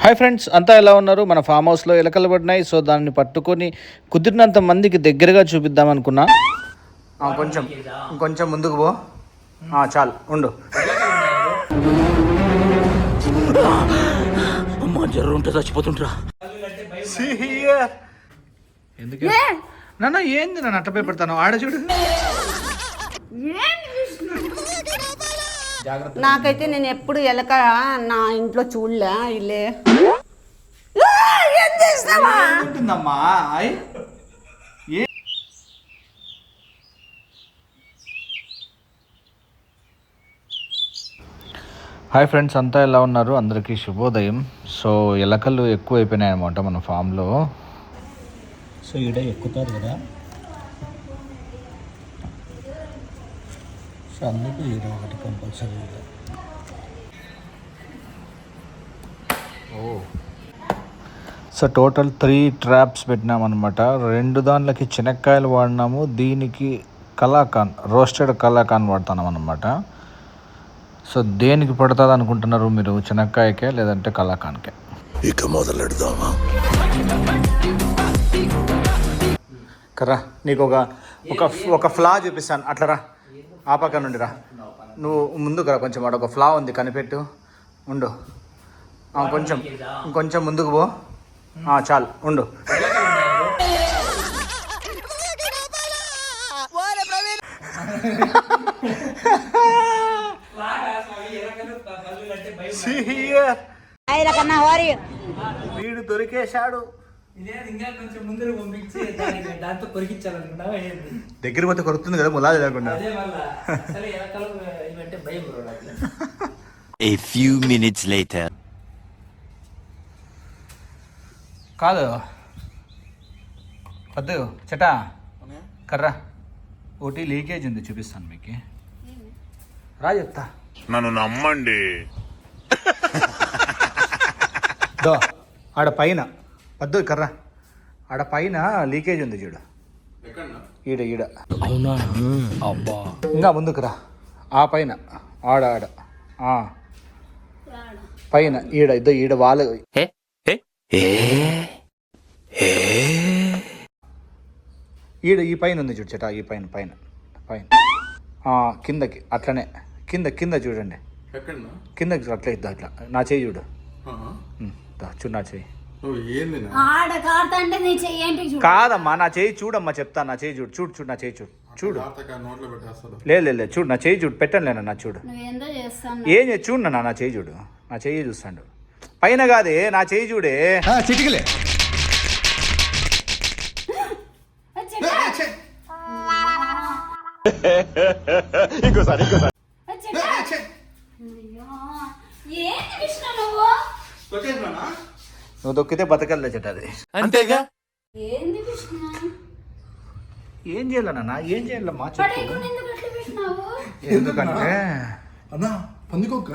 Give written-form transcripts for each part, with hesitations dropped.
Hi friends, అంతా ఎలా ఉన్నారు? మన ఫామ్ హౌస్లో ఎలకలు పడినాయి. సో దాన్ని పట్టుకొని కుదిరినంత మందికి దగ్గరగా చూపిద్దాం అనుకున్నా. కొంచెం ముందుకు పో. చాలు ఉండు. జర్రుంటే చచ్చిపోతుంటా. ఎందుకు నాన్న? ఏంది నన్ను అట్టపై పెడతాను? ఆడ చూడు. నాకైతే నేను ఎప్పుడు ఎలక నా ఇంట్లో చూడలే. ఇల్లే ఉంటుందమ్మా. హాయ్ ఫ్రెండ్స్, అంతా ఎలా ఉన్నారు? అందరికీ శుభోదయం. సో ఎలకలు ఎక్కువ అయిపోయినాయి అనమాట మన ఫామ్లో. సో ఈడ ఎక్కుతారు కదా, సో అందుకు ఈడ ఒకటి కంపల్సరీ. సో టోటల్ 3 ట్రాప్స్ పెట్టినామన్నమాట. 2 దాంట్లకి చెనక్కాయలు వాడినాము, దీనికి కలాకాన్, రోస్టెడ్ కలాకాన్ వాడుతున్నాం అన్నమాట. సో దేనికి పడుతుంది అనుకుంటున్నారు మీరు? చెనక్కాయకే లేదంటే కలాకాన్కే? ఇక మొదలెడదామా? కర్రా, నీకు ఒక ఫ్లా చూపిస్తాను. అట్లా రా, ఆ పక్క నుండి రా. నువ్వు ముందుకు రా. కొంచెం అక్కడ ఒక ఫ్లా ఉంది, కనిపెట్టు. ఉండు. కొంచెం ముందుకు పో. చాలు ఉండు. వీడు దొరికేశాడు. దగ్గర పోతే కొరుకుతుంది కదా, ములాది లేకుండా. A few minutes later. కాదు వద్దు చటా కర్రా, ఒకటి లీకేజ్ ఉంది, చూపిస్తాను మీకు. రా చెప్తా. నన్ను నమ్మండి. దో ఆడ పైన వద్దు కర్రా, ఆడ పైన లీకేజ్ ఉంది చూడు. ఈడ అవునా? అబ్బా, ఇంకా ముందుకు రా. ఆ పైన ఆడ పైన ఈడ వాళ్ళ ఈ పైన ఉంది చూడు చెటా. ఈ పైన కిందకి అట్లనే కింద చూడండి. కిందకి అట్లా ఇద్దా, అట్లా నా చేయి చూడు. చూడు నా చేయి. కాదమ్మా, నా చేయి చూడమ్మా, చెప్తా. నా చేయి చూడు నా చేయి చూడు. లేదు చూడు నా చేయి చూడు. పెట్టను లేనా నా చూడు. ఏం చూడు నా చేయి చూడు. నా చేయి చూస్తాడు. పైన కాదే, నా చేయి చూడే. చిటికలే. ఇంకోసారి నువ్వు దొక్కితే బతకల్లే చెట్టు అది. అంతేగా? ఏం చేయాలన్నా? ఏం చేయాలమ్మా చెప్పు. ఎందుకంటే పందికొక్క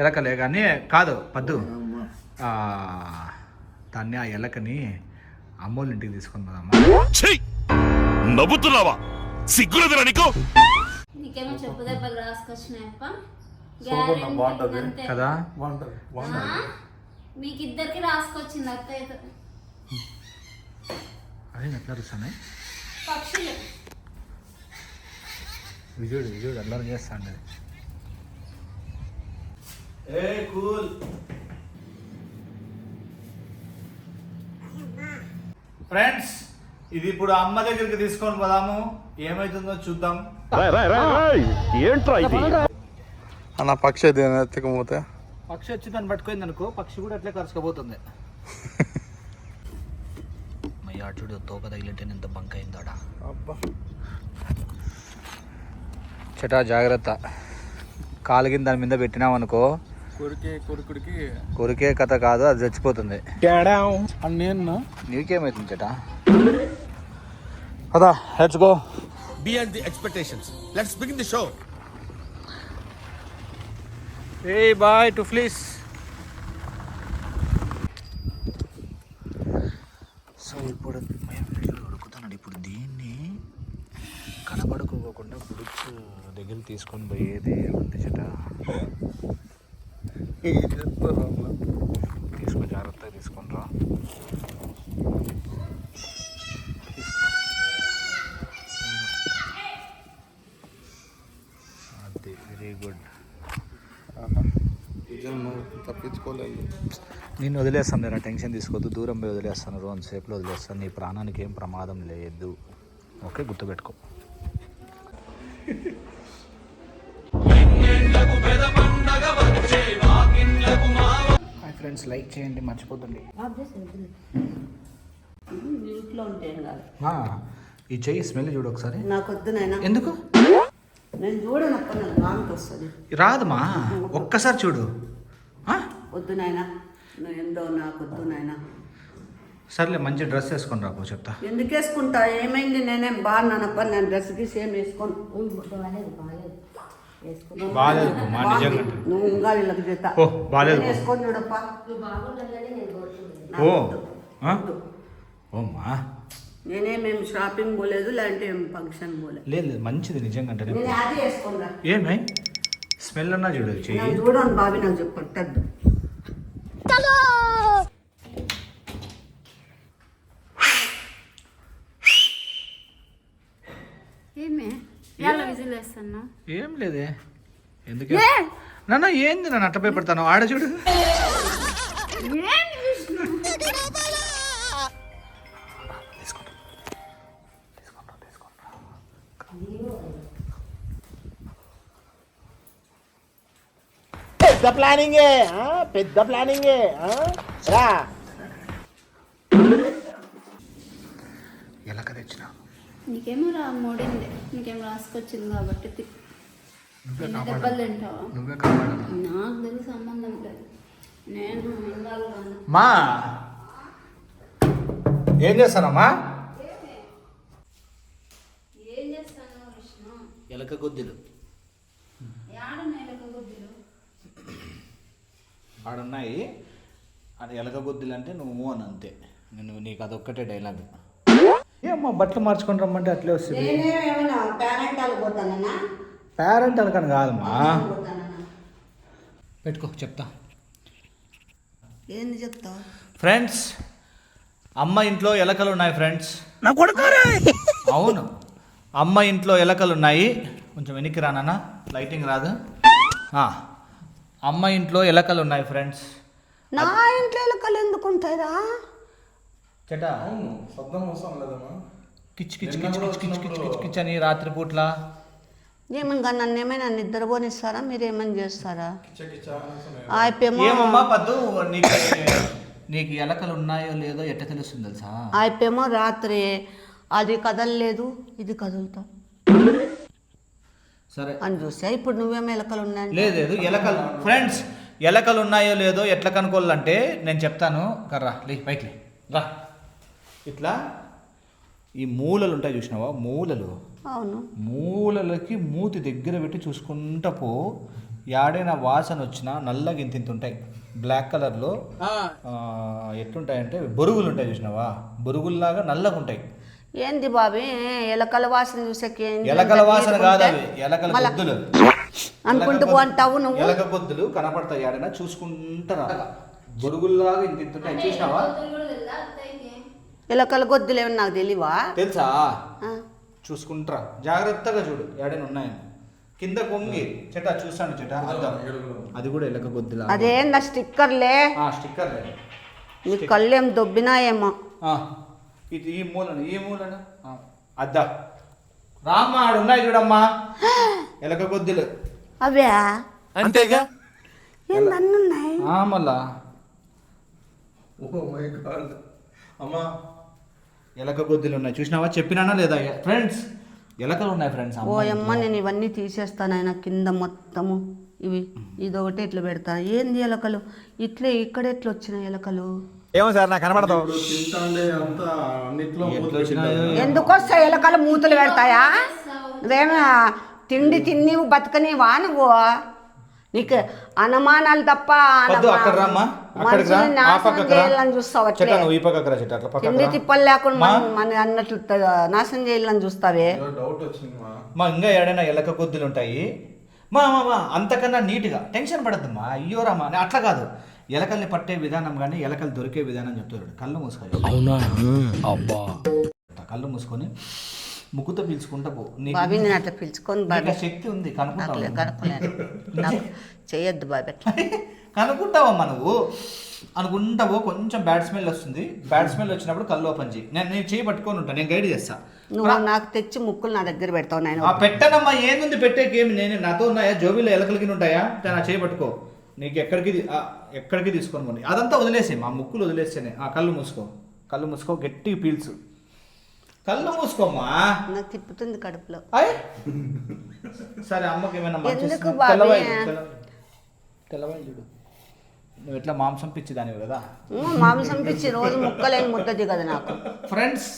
ఎలకలే కానీ కాదు పద్దు. దాన్ని ఆ ఎలకని అమ్మోళ్ళ ఇంటికి తీసుకున్నదమ్మా. నవ్వుతున్నావా? సిగ్గులేదురా నీకు? నీకేమో చెప్పు దెబ్బలు రాసుకొచ్చినాయప్ప కదా. మీకిద్దరికి రాసుకొచ్చింది అత్తయ్య. అదే ఎట్లా రుస్తున్నాయి పక్షులు. విజుడు అల్లరి చేస్తాండి. ఫ్రెండ్స్, ఇది ఇప్పుడు అమ్మ దగ్గరికి తీసుకొని పోదాము. ఏమైతుందో చూద్దాం. అన్న పక్షి ఎత్తకపోతే పక్షి వచ్చి దాన్ని పట్టుకుంది అనుకో, పక్షి కూడా అట్లే కరుచుకోబోతుంది. మయ్యా చూడు, తోక తగిలింటే ఎంత బంక్ అయిందాడా. చెటా జాగ్రత్త. కాలు కింద దాని మీద పెట్టినామనుకో, కొరికే కథ కాదు, అది చచ్చిపోతుంది. నీకేమైతుంది చెటా? కదా, let's go. Beyond the expectations. Let's begin the show. Hey, bye to Fleece. So ఇప్పుడు ఉడుకుతున్నాడు. ఇప్పుడు దీన్ని కనబడుకోకుండా పుడుచు దగ్గర తీసుకొని పోయేది ఉంది చెట. తీసుకో, జాగ్రత్తగా తీసుకుంటారా. అది వెరీ గుడ్. నువ్వు తప్పించుకోలేదు. నేను వదిలేస్తాను, నేను టెన్షన్ తీసుకోవద్దు. దూరం పోయి వదిలేస్తాను, రోజు సేపులో వదిలేస్తాను. నీ ప్రాణానికి ఏం ప్రమాదం లేదు. ఓకే, గుర్తుపెట్టుకో. హాయ్ ఫ్రెండ్స్, లైక్ చేయండి మర్చిపోతుంది. ఇంట్లో ఉంటే ఏం కాదు. ఈ చెయ్యి స్మెల్ చూడు ఒకసారి. నాకు వద్దు నాయనా. ఎందుకు? నేను చూడనప్ప నాకు వామికి వస్తుంది. రాదమ్మా, ఒక్కసారి చూడు. వద్దు నాయనా, నువ్వు ఎందో నాకు వద్దు నాయనా. సర్లే, మంచి డ్రెస్ వేసుకొని రాకు, చెప్తా. ఎందుకు వేసుకుంటా? ఏమైంది? నేనేం బాగున్నానప్ప. నేను డ్రెస్కి సేమ్ వేసుకోను. బాగాలేదు మా, నిజంగా. నువ్వు ఇంకా వీళ్ళకి చేస్తా. ఓ, బాగాలేదు. వేసుకొని చూడప్ప. ఓ ఓమ్మా, నేనేమేమి షాపింగ్ పోలేదు, లేదంటే ఏం ఫంక్షన్ పోలేదు. లేదు లేదు, మంచిది నిజంగా. అంటే నేను అది వేసుకున్నా. ఏమై స్మెల్ అన్నా చూడు చెయ్యి. నేను చూడను బాబీ, నాకు చెప్పట్టద్దు. ఏం లేదే. ఎందుకు నాన్న? ఏంది నన్ను అట్టపై పెడతాను? ఆడ చూడు. పెద్ద ప్లానింగే, పెద్ద ప్లానింగే. రా. ఎలాగ తెచ్చినా నీకేమో మూడింది, నీకేం రాసుకొచ్చింది కాబట్టి దెబ్బలు తింటావా? నువ్వే కాపాడాలి. నాకు తెలిసి సంబంధం లేదు. నేను ఉండాలి. మా ఏం చేస్తానమ్మా? ఏం చేస్తాను విష్ణు? ఎలక గుద్దులు ఏడున్నాయి ఎలక గుడ్డులు? ఆడున్నాయి. అది ఎలక గుద్దులు అంటే నువ్వు అని అంతే. నీకు అదొక్కటే డైలాగ్. ఏమ్మా బట్టలు మార్చుకొని రమ్మంటే అట్లే వస్తుంది. నేనేమేమైనా పేరెంటాలు పోతానన్నా? పేరెంట్ అనకని కాదమ్మా. పెట్టుకో, చెప్తా. ఏంది చెప్తావు? ఫ్రెండ్స్, అమ్మ ఇంట్లో ఎలకలు ఉన్నాయి ఫ్రెండ్స్. అవును, అమ్మ ఇంట్లో ఎలకలు ఉన్నాయి. కొంచెం వెనక్కి రానా, లైటింగ్ రాదు. అమ్మ ఇంట్లో ఎలకలు ఉన్నాయి ఫ్రెండ్స్. నా ఇంట్లో ఎలకలు ఎందుకు ఉంటాయిరా? చెటా శబ్దం వస్తాం లేదమ్మా. కిచ్ కిచ్ కిచ్ కిచ్ కిచ్ కిచ్ కిచ్ కిచ్ అని రాత్రిపూట్ల. ఏమన్నా నన్ను ఏమైనా నిద్రపోనిస్తారా? మీరు ఏమైనా చేస్తారా? అయిపోయేమో ఏమమ్మా పద్దు, నీకు ఎలకలు ఉన్నాయో లేదో ఎట్ట తెలుస్తుంది తెలుసా? అయిపోయేమో రాత్రి అది కదలలేదు, ఇది కదులుతా సరే అని చూసా. ఇప్పుడు నువ్వేమో ఎలకలు ఉన్నాయి. లేదు ఎలకలు ఫ్రెండ్స్, ఎలకలు ఉన్నాయో లేదో ఎట్లా కనుక్కోవాలంటే నేను చెప్తాను. కర్రా లే, పైకి లే, రా. ఇట్లా ఈ మూలలు ఉంటాయి చూసినావా? మూలలు, అవును, మూలలకి మూతి దగ్గర పెట్టి చూసుకుంటా పో. యాడైనా వాసన వచ్చినా నల్లగా ఇంత ఉంటాయి, బ్లాక్ కలర్లో. ఎట్లుంటాయంటే బొరుగులు ఉంటాయి చూసినావా? బొరుగుల్లాగా నల్లగా ఉంటాయి. ఏంది బాబీ ఎలకల వాసన చూసాక? ఎలకల వాసన కాదు అవి, ఎలకల గొద్దులు అనుకుంటూ అంటావు నువ్వు. ఎలక గొద్దులు కనపడతాయి యాడైనా చూసుకుంటారా? బొరుగుల్లాగా ఇంత ఉంటాయి చూసినావా? ఎలకల గొద్దులు ఏమన్నా నాకు తెలియవా? తెలుసా? చూసుకుంటారా, జాగ్రత్తగా చూడు యాడైనా ఉన్నాయని. కింద కొంగి చెట్టా చూస్తాను, చెట్టా అర్థం. అది కూడా ఎలక గొద్దులా. అదేందా స్టిక్కర్లే? స్టిక్కర్లే. నీ కళ్ళేం దొబ్బినాయేమో. ఇది ఈ మూలన అద్దా రామ్మ, ఆడు ఉన్నాయి చూడమ్మా ఎలక గొద్దులు. అవే అంతేగా. ఏందన్నున్నాయి మళ్ళా. ఓ మై గాడ్ అమ్మా, ఎలక గొద్దులు ఉన్నాయి చూసినావా? చెప్పినానా లేదా ఫ్రెండ్స్? ఎలకలు ఉన్నాయి ఫ్రెండ్స్. ఓ అమ్మ, నేను ఇవన్నీ తీసేస్తానైనా కింద మొత్తము. ఇవి ఇదొకటి ఇట్లా పెడతా. ఏంది ఎలకలు ఇట్లే? ఇక్కడ ఎట్లా వచ్చినాయి ఎలకలు? ఏమో సార్, నాకు కనబడదు. తింటాండే అంతా అన్నిట్లో ఎందుకు వస్తాయి ఎలకలు? మూతలు పెడతాయా? నువ్వేమో తిండి తిన్నీవు బతకనివా నువ్వు? నీకు అనుమానాలు తప్ప అక్కడ రామ్మా, అక్కడికి రా. ఆ పక్కకు రా. చూస్తావు. చెట్ట నువ్వు ఈ పక్కకు రా, చెట్ట అట్లా పక్కకు తిండి రా. తిప్పలు లేకుండా మన అన్నట్లు నాశనం చేయాలని చూస్తావే. డౌట్ వచ్చింది మా. ఇంకా ఏడైనా ఎలక గొద్దులు ఉంటాయి. మా అంతకన్నా నీట్గా టెన్షన్ పడద్దమ్మా. అయ్యో రామా అట్లా కాదు, ఎలకల్ని పట్టే విధానం కానీ ఎలకలు దొరికే విధానం చెప్తాడు. కళ్ళు మూసుకో, అవునా అబ్బా కళ్ళు మూసుకొని ముక్కుతో పీల్చుకుంటా పో. బాబీ నేను అట్లా పిలుచుకొని బాబీ నీకు శక్తి ఉంది, కనుక్కుంటావు. కనుక్కున్నాను నాకు చేయొద్దు బాబీ అట్లా. కనుక్కుంటావమ్మా నువ్వు, అనుకుంటావు. కొంచెం బ్యాడ్ స్మెల్ వస్తుంది, బ్యాడ్ స్మెల్ వచ్చినప్పుడు కళ్ళు ఓపెన్ చేయి. నేను చేయి పట్టుకొని ఉంటాను, నేను గైడ్ చేస్తా. నువ్వు నాకు తెచ్చి ముక్కులు నా దగ్గర పెడతావు నేను. పెట్టనమ్మా, ఏంది పెట్టేకేమి? నేను నాతో ఉన్నాయా? జోబీలో ఎలకలకి ఉంటాయా? నా చేయి పట్టుకో, నీకు ఎక్కడికి తీసుకొని పోనీ. అదంతా వదిలేసే, మా ముక్కులు వదిలేస్తేనే. కళ్ళు మూసుకో, కళ్ళు మూసుకో, గట్టిగా పీల్చు. కళ్ళు మూసుకోమ్మా, నాకు తిప్పుతుంది కడుపులో. సరే అమ్మకి ఏమైనా తెల్లవాయి చూడు. నువ్వు ఎట్లా మాంసం పిచ్చి దానివి కదా. మాంసం పిచ్చి రోజు ముక్కలేని ముద్దది కదా నాకు. ఫ్రెండ్స్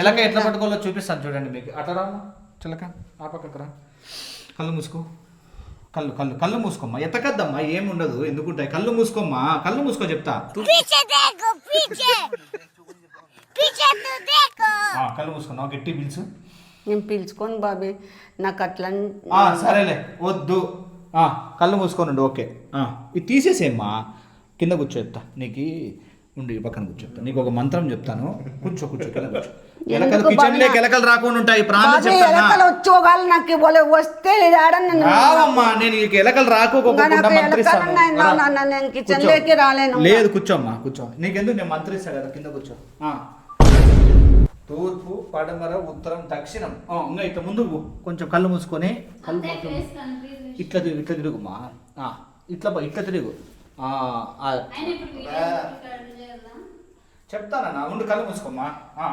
ఎలక ఎట్లా పట్టుకోవాలో చూపిస్తాను చూడండి మీకు. అట్లా రామ్మా చిలక, ఆ పక్కకు రా. కళ్ళు మూసుకో, కళ్ళు మూసుకోమ్మా. ఎత్తకద్దమ్మా, ఏమి ఉండదు. ఎందుకుంటాయి? కళ్ళు మూసుకోమ్మా, కళ్ళు మూసుకో చెప్తా. కళ్ళు మూసుకున్నావు, గట్టి పీల్చు. నేను పీల్చుకోను బాబీ, నాకు అట్లా. సరేలే వద్దు, కళ్ళు మూసుకొని. ఓకే, ఇది తీసేసేమ్మా. కింద కూర్చోప్తా నీకు, ఉండి పక్కన కూర్చోప్తా. నీకు ఒక మంత్రం చెప్తాను, కూర్చో కింద కూర్చో. ఎలకలు కిచెన్ లేక ఎలకలు రాకుండా ఉంటాయి. ప్రామిస్ చెప్తాను. నాకు వస్తే రావమ్మా, నేను ఎలకలు రాకోకుండా నేను కిచెన్ లేకి రాలేను. లేదు కూర్చోమ్మా, కూర్చో. నీకెందుకు నేను మంత్రిస్తా కదా. కింద కూర్చో. తూర్పు, పడమర, ఉత్తరం, దక్షిణం. ఇంకా ఇట్లా ముందుకు కొంచెం కళ్ళు మూసుకొని, ఇట్లా తిరుగుమా. ఇట్లా తిరుగు. చెప్తానన్నా, ఉండు. కళ్ళు మూసుకోమ్మా.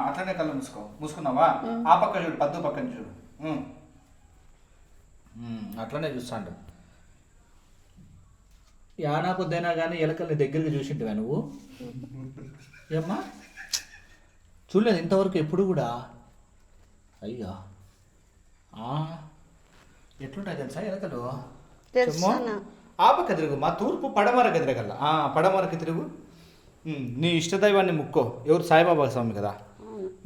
అట్లనే కళ్ళు మూసుకున్నావా? ఆ పక్క చూడు, పద్దు పక్కన చూడు. అట్లనే చూస్తాండు. యానా పొద్దైనా కానీ ఎలకల్ని దగ్గరికి చూసింటివా నువ్వు? ఏమ్మా చూడలేదు ఇంతవరకు ఎప్పుడు కూడా? అయ్యా ఎట్లుంటాయి తెలుసా ఎలకలు? ఆ పక్క తిరుగు, మా తూర్పు పడమరకి తిరగల. పడమరకి తిరుగు. నీ ఇష్టదైవాన్ని ముక్కో. ఎవరు? సాయిబాబా స్వామి కదా,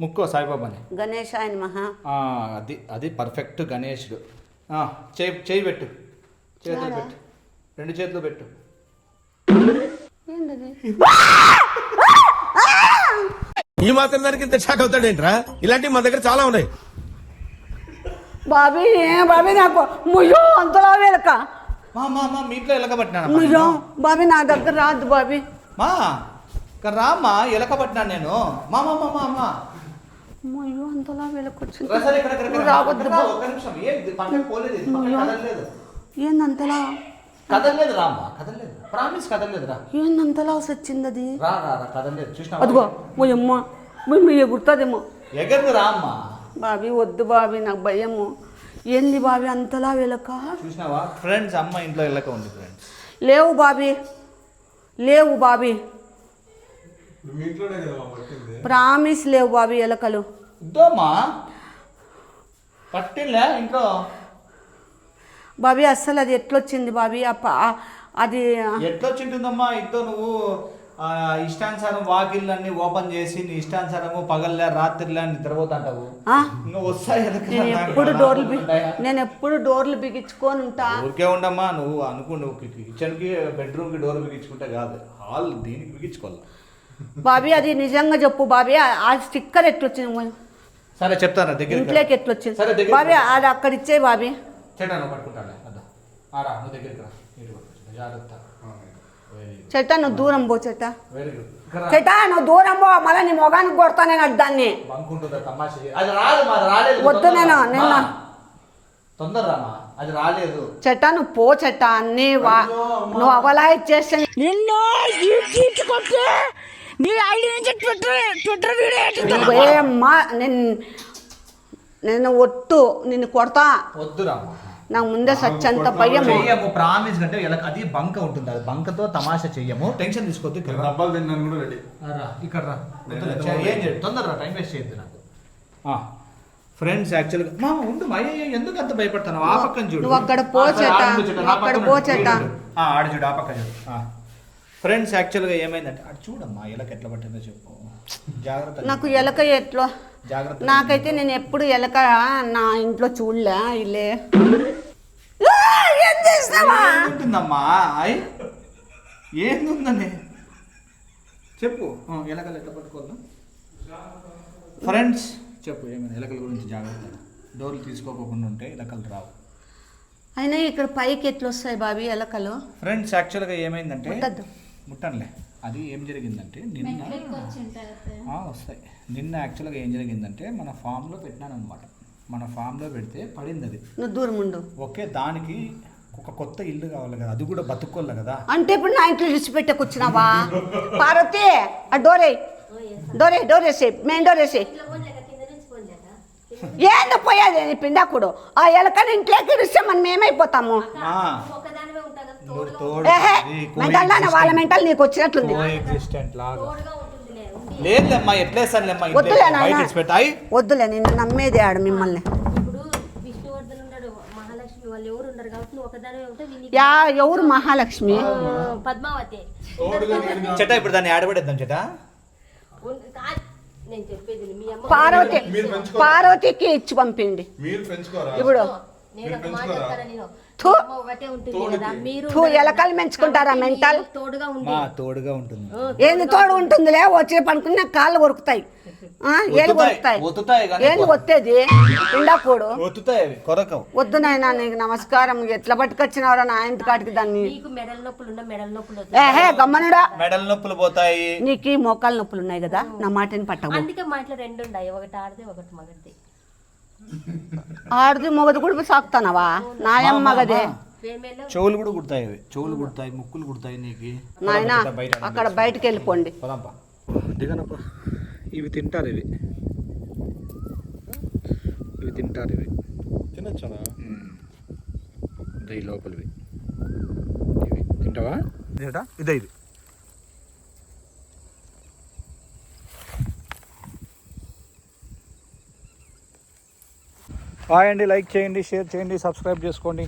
ముక్కో సాయిబాబాని. గణేశాయన మహా. అది పర్ఫెక్ట్ గణేశుడు. చేయి పెట్టు, చేతులు పెట్టు, 2 చేతులు పెట్టు. ఈ మాత్రం దానికి ఇంత షాక్ అవుతాడేంట్రా? ఇలాంటివి మా దగ్గర చాలా ఉన్నాయి. బాబీ నాకు ముయ్యో అంతలా వెలక. మీ ఇంట్లో ఎలక పట్టినాను. ముయ్యో బాబీ నా దగ్గర రాదు బాబీ. రామ్మా, ఎలక పట్టినాను నేను. ముయ్యో అంతలా వెలకొచ్చింది. ఏందంతలా కదలేదు రామ్మా, కదలేదు. ప్రామిస్ కదలేదు రా. ఏందంతలా వచ్చింది అది? రా కదలేదు. చూసినా అదిగో పోయమ్మ మీ ఎగురుతుందేమో. ఎగరదు రామ్మా. బాబీ వద్దు బాబీ, నాకు భయము. ఏంది బాబీ అంతలా వెలక? చూసినావా ఫ్రెండ్స్, అమ్మ ఇంట్లో ఎలక ఉంది ఫ్రెండ్స్. లేవు బాబీ, లేవు బాబీ, ప్రామిస్ లేవు బాబీ ఎలకలు. ఇద్దోమ్మా పట్టిలే ఇంట్లో. బాబీ అస్సలు అది ఎట్లొచ్చింది బాబీ? అది ఎట్లొచ్చింటుందమ్మా? ఇంట్లో నువ్వు ఇష్టానుసారం వాకిళ్ళన్నీ ఓపెన్ చేసి నీ ఇష్టానుసారము పగల్లే రాత్రిలే నిద్రపోతాంటావు. ఇంకా వస్తాయి నేను ఎప్పుడు డోర్లు బిగించుకొని ఉంటా. ఊరికే ఉండమ్మా. నువ్వు నువ్వు కిచెన్కి బెడ్రూమ్కి డోర్ బిగించుకుంటే కాదు, హాల్ దీనికి బిగించుకోవాలి. బాబీ అది నిజంగా చెప్పు బాబీ, ఆ స్టిక్కర్ ఎట్లొచ్చింది? సరే చెప్తాను, దగ్గర ఇంట్లోకి ఎట్లొచ్చింది బాబీ? అది అక్కడ ఇచ్చే బాబీ. నువ్వు పట్టుకుంటాను. నువ్వు దగ్గరికి రా, జాగ్రత్త. చెట్ట నువ్వు దూరం పో. చెట్ట నువ్వు దూరం పో, మళ్ళీ నీ మొగానికి కొడతా నేను అడ్డాన్ని. వద్దు, నేను తొందరరామా, అది రాలేదు. చెట్ట నువ్వు పో. చెట్ట అన్ని నువ్వు అవలా ఇచ్చేస్తే నేను ఒట్టు నిన్ను కొడతా. వద్దురామా, నాకు ముందే సచ్చంత భయము. ప్రామిస్ అంటే అది బంక ఉంటుంది, అది బంకతో తమాషా చెయ్యము. టెన్షన్ తీసుకోవద్దు. డబ్బాలు తిన్నాను కూడా రెడీ. ఇక్కడ రా, తొందరరా, టైం వేస్ట్ చేయొద్దు నాకు. ఫ్రెండ్స్ యాక్చువల్గా ఉండు, ఎందుకు అంత భయపడతాను? ఆ పక్కన చూడు. నువ్వు అక్కడ పో చెట్ట, అక్కడ పో చెట్ట. ఆడ చూడు, ఆ పక్కన చూడు. ఫ్రెండ్స్ యాక్చువల్గా ఏమైందంటే అటు చూడమ్మా, ఎలక ఎట్లా పట్టిందో చెప్పు. జాగ్రత్త. నాకు ఎలక ఎట్లా? జాగ్రత్త. నాకైతే నేను ఎప్పుడు ఎలక నా ఇంట్లో చూడలే. ఇల్లే చేస్తావా? ఏంటుందమ్మా ఏందుందని చెప్పు. ఎలకలు ఎట్లా పట్టుకోవాలా ఫ్రెండ్స్? చెప్పు ఏమైనా ఎలకల గురించి జాగ్రత్త. డోర్లు తీసుకోకుండా ఉంటే ఎలకలు రావు. అయినా ఇక్కడ పైకి ఎట్లా వస్తాయి బాబీ ఎలకలు? ఫ్రెండ్స్ యాక్చువల్గా ఏమైందంటే ముట్టద్దు. ముట్టనులే. అది ఏం జరిగిందంటే నిన్న వస్తాయి. నిన్న యాక్చువల్గా ఏం జరిగిందంటే మన ఫామ్లో పెట్టినాను అనమాట. మన ఫామ్లో పెడితే పడింది అది. నువ్వు దూరం ఉండు. ఓకే, దానికి ఒక కొత్త ఇల్లు కావాలి కదా, అది కూడా బతుక్కోవాలి కదా. అంటే ఇప్పుడు నా ఇంట్లో విడిచిపెట్టకొచ్చినావా? పార్వతి ఆ డోరేసి మెయిన్ డోరేసి. ఏందో పోయేది నీ పిండాకుడు. ఆ ఎలకని ఇంట్లోకి ఇస్తే మనం ఏమైపోతాము? వాళ్ళ మెంటల్ నీకు వచ్చినట్లుంది. లేదులేమ్మా, ఎట్లేస్తానులేమ్మా. వద్దులే నాన్న, వద్దులే, నిన్ను నమ్మేది ఆడు మిమ్మల్ని. ఎవరు మహాలక్ష్మి? పద్మావతి చెట్ట ఇప్పుడు దాన్ని ఆడబడేద్దాం చెట్ట. నేను చెప్పేది మీ అమ్మ పార్వతికి ఇచ్చి పంపిండి. మీరు పెంచుకోరా? ఇప్పుడు నేను ఒక మాట చెప్తాను, నేను థూ, ఒకటే ఉంటుంది కదా, మీరు థూ, ఎలకలు మెంచుకుంటారా మెంటల్? తోడుగా ఉంటుంది. ఏంది తోడు ఉంటుందిలే, వచ్చి పనుకుని నాకు కాళ్ళు కొరుకుతాయి, ఏళ్ళు కొరుకుతాయి. ఏంది ఒత్తేది పిండాకోడు? వద్దు నాయనా, నీకు నమస్కారం. ఎట్లా పట్టుకొచ్చినవరా నా ఇంటి కాటికి దాన్ని? నీకు మెడల నొప్పులు ఏహే గమ్మనుడా, మెడల నొప్పులు పోతాయి. నీకు మోకాలు నొప్పులు ఉన్నాయి కదా, నా మాటని పట్టవు. అందుకే మా ఇంట్లో రెండు ఉన్నాయి, ఒకటి ఆడదే ఒకటి మగది. ఆడది మొగది కూడా సాకుతానవా? నాయమ్మ మగదే. చెవులు కూడా కుడతాయి, చెవులు కుడతాయి, ముక్కులు కుడతాయి నీకు. నాయన అక్కడ బయటకు వెళ్ళిపోండి. దిగనప్ప. ఇవి తింటారు, ఇవి తింటారు. ఇవి తినొచ్చానా? ఈ లోపలివి ఇవి తింటావా? ఇదే ఇది. హాయ్ అండి, లైక్ చేయండి, షేర్ చేయండి, సబ్స్క్రైబ్ చేసుకోండి.